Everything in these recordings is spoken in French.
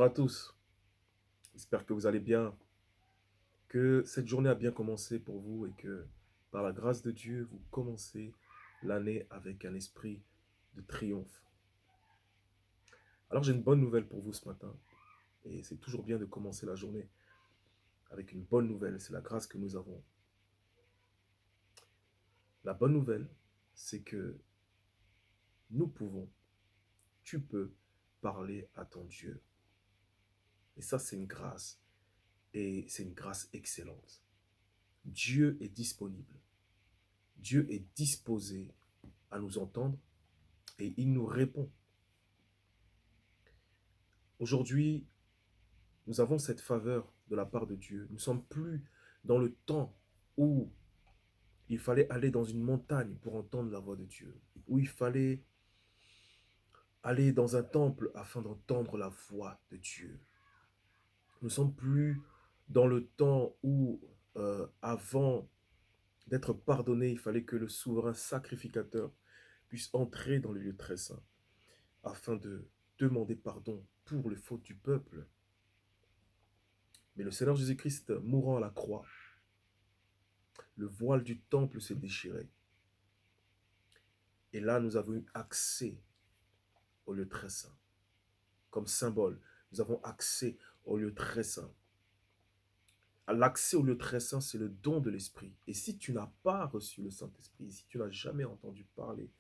à tous, j'espère que vous allez bien, que cette journée a bien commencé pour vous et que par la grâce de Dieu, vous commencez l'année avec un esprit de triomphe. Alors j'ai une bonne nouvelle pour vous ce matin et c'est toujours bien de commencer la journée avec une bonne nouvelle, c'est la grâce que nous avons. La bonne nouvelle, c'est que nous pouvons, tu peux parler à ton Dieu. Et ça, c'est une grâce et c'est une grâce excellente. Dieu est disponible. Dieu est disposé à nous entendre et il nous répond. Aujourd'hui, nous avons cette faveur de la part de Dieu. Nous ne sommes plus dans le temps où il fallait aller dans une montagne pour entendre la voix de Dieu, où il fallait aller dans un temple afin d'entendre la voix de Dieu. Nous ne sommes plus dans le temps où, avant d'être pardonné, il fallait que le souverain sacrificateur puisse entrer dans le lieu très saint afin de demander pardon pour les fautes du peuple. Mais le Seigneur Jésus-Christ, mourant à la croix, le voile du temple s'est déchiré. Et là, nous avons eu accès au lieu très saint. Comme symbole, nous avons accès au lieu très saint. L'accès au lieu très saint, c'est le don de l'Esprit. Et si tu n'as pas reçu le Saint-Esprit, si tu n'as jamais entendu parler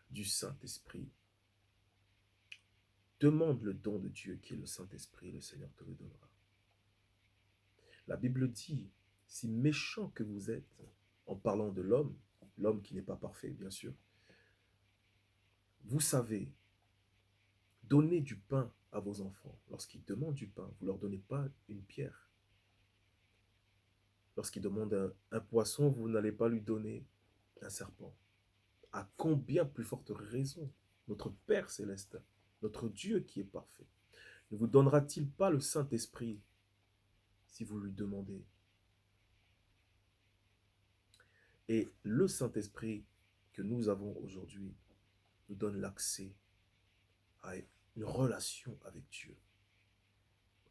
du Saint-Esprit, demande le don de Dieu qui est le Saint-Esprit, et le Seigneur te le donnera. La Bible dit, si méchant que vous êtes, en parlant de l'homme, l'homme qui n'est pas parfait, bien sûr, vous savez donner du pain à vos enfants. Lorsqu'ils demandent du pain, vous ne leur donnez pas une pierre. Lorsqu'ils demandent un poisson, vous n'allez pas lui donner un serpent. À combien plus forte raison notre Père céleste, notre Dieu qui est parfait, ne vous donnera-t-il pas le Saint-Esprit si vous lui demandez? Et le Saint-Esprit que nous avons aujourd'hui nous donne l'accès à une relation avec Dieu,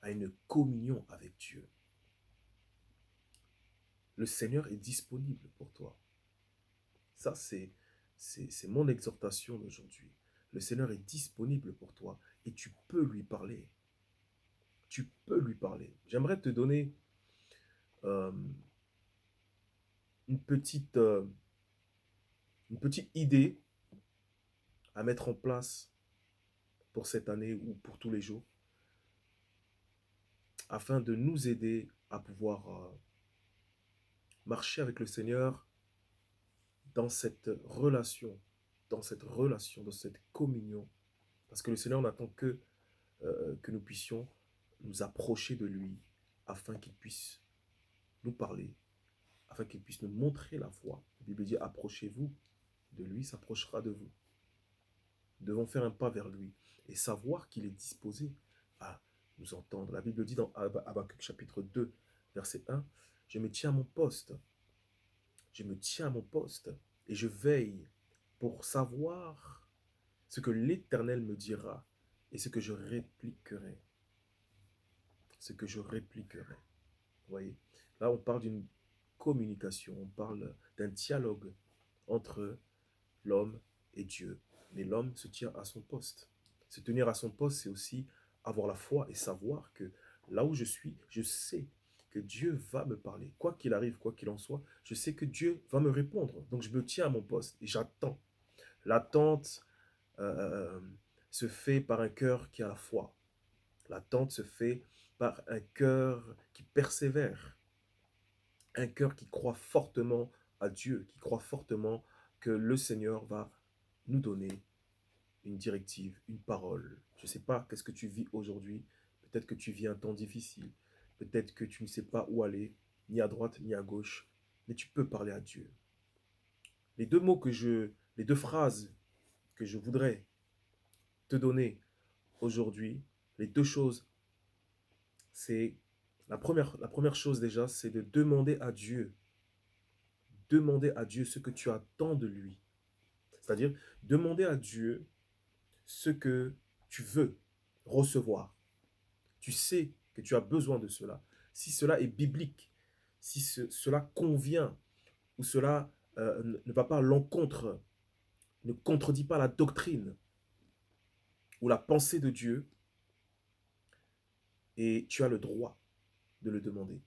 à une communion avec Dieu. Le Seigneur est disponible pour toi. Ça, c'est mon exhortation d'aujourd'hui. Le Seigneur est disponible pour toi et tu peux lui parler. Tu peux lui parler. J'aimerais te donner euh, une petite idée à mettre en place pour cette année ou pour tous les jours afin de nous aider à pouvoir marcher avec le Seigneur dans cette relation, dans cette communion. Parce que le Seigneur n'attend que nous puissions nous approcher de lui afin qu'il puisse nous parler, afin qu'il puisse nous montrer la voie. La Bible dit, approchez-vous de lui, s'approchera de vous. Nous devons faire un pas vers lui et savoir qu'il est disposé à nous entendre. La Bible dit dans Habakkuk chapitre 2, verset 1, « Je me tiens à mon poste, je me tiens à mon poste et je veille pour savoir ce que l'Éternel me dira et ce que je répliquerai. » Ce que je répliquerai. Vous voyez, là on parle d'une communication, on parle d'un dialogue entre l'homme et Dieu. Mais l'homme se tient à son poste. Se tenir à son poste, c'est aussi avoir la foi et savoir que là où je suis, je sais que Dieu va me parler. Quoi qu'il arrive, quoi qu'il en soit, je sais que Dieu va me répondre. Donc je me tiens à mon poste et j'attends. L'attente se fait par un cœur qui a la foi. L'attente se fait par un cœur qui persévère. Un cœur qui croit fortement à Dieu, qui croit fortement que le Seigneur va nous donner une directive, une parole. Je ne sais pas qu'est-ce que tu vis aujourd'hui. Peut-être que tu vis un temps difficile. Peut-être que tu ne sais pas où aller, ni à droite, ni à gauche. Mais tu peux parler à Dieu. Les deux phrases que je voudrais te donner aujourd'hui, les deux choses, c'est la première chose déjà, c'est de demander à Dieu. Demander à Dieu ce que tu attends de lui. C'est-à-dire, demander à Dieu ce que tu veux recevoir. tu sais que tu as besoin de cela, si cela est biblique, si cela convient ou cela ne va pas à l'encontre, ne contredit pas la doctrine ou la pensée de Dieu, et tu as le droit de le demander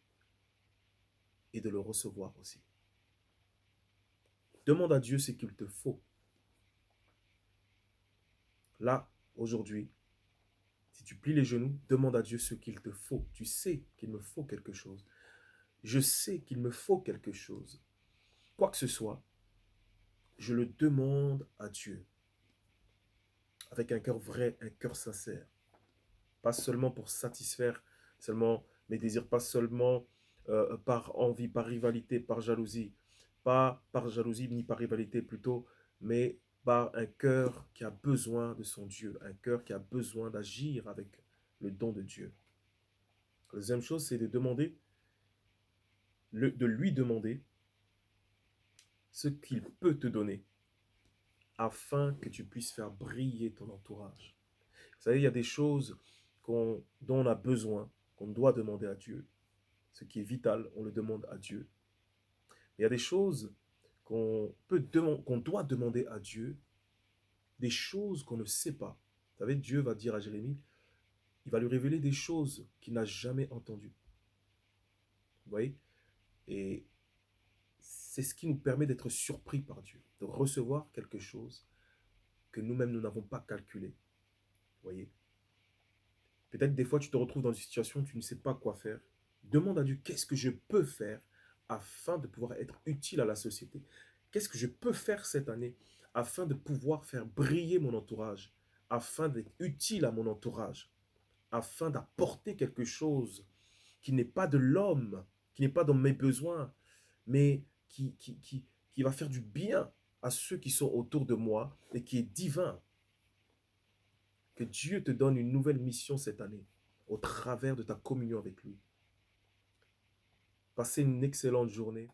et de le recevoir aussi. Demande à Dieu ce qu'il te faut. Là, aujourd'hui, si tu plies les genoux, demande à Dieu ce qu'il te faut. Tu sais qu'il me faut quelque chose. Je sais qu'il me faut quelque chose. Quoi que ce soit, je le demande à Dieu. Avec un cœur vrai, un cœur sincère. Pas seulement pour satisfaire seulement mes désirs, pas seulement par envie, par rivalité, par jalousie. Pas par jalousie ni par rivalité plutôt, mais par un cœur qui a besoin de son Dieu, un cœur qui a besoin d'agir avec le don de Dieu. La deuxième chose, c'est de demander, de lui demander ce qu'il peut te donner afin que tu puisses faire briller ton entourage. Vous savez, il y a des choses dont on a besoin, qu'on doit demander à Dieu. Ce qui est vital, on le demande à Dieu. Il y a des choses qu'on doit demander à Dieu, des choses qu'on ne sait pas. Vous savez, Dieu va dire à Jérémie, il va lui révéler des choses qu'il n'a jamais entendues. Vous voyez? Et c'est ce qui nous permet d'être surpris par Dieu, de recevoir quelque chose que nous-mêmes, nous n'avons pas calculé. Vous voyez? Peut-être des fois, tu te retrouves dans une situation où tu ne sais pas quoi faire. Demande à Dieu, qu'est-ce que je peux faire afin de pouvoir être utile à la société? Qu'est-ce que je peux faire cette année afin de pouvoir faire briller mon entourage, afin d'être utile à mon entourage, afin d'apporter quelque chose qui n'est pas de l'homme, qui n'est pas dans mes besoins, mais qui va faire du bien à ceux qui sont autour de moi et qui est divin. Que Dieu te donne une nouvelle mission cette année au travers de ta communion avec lui. Passez une excellente journée.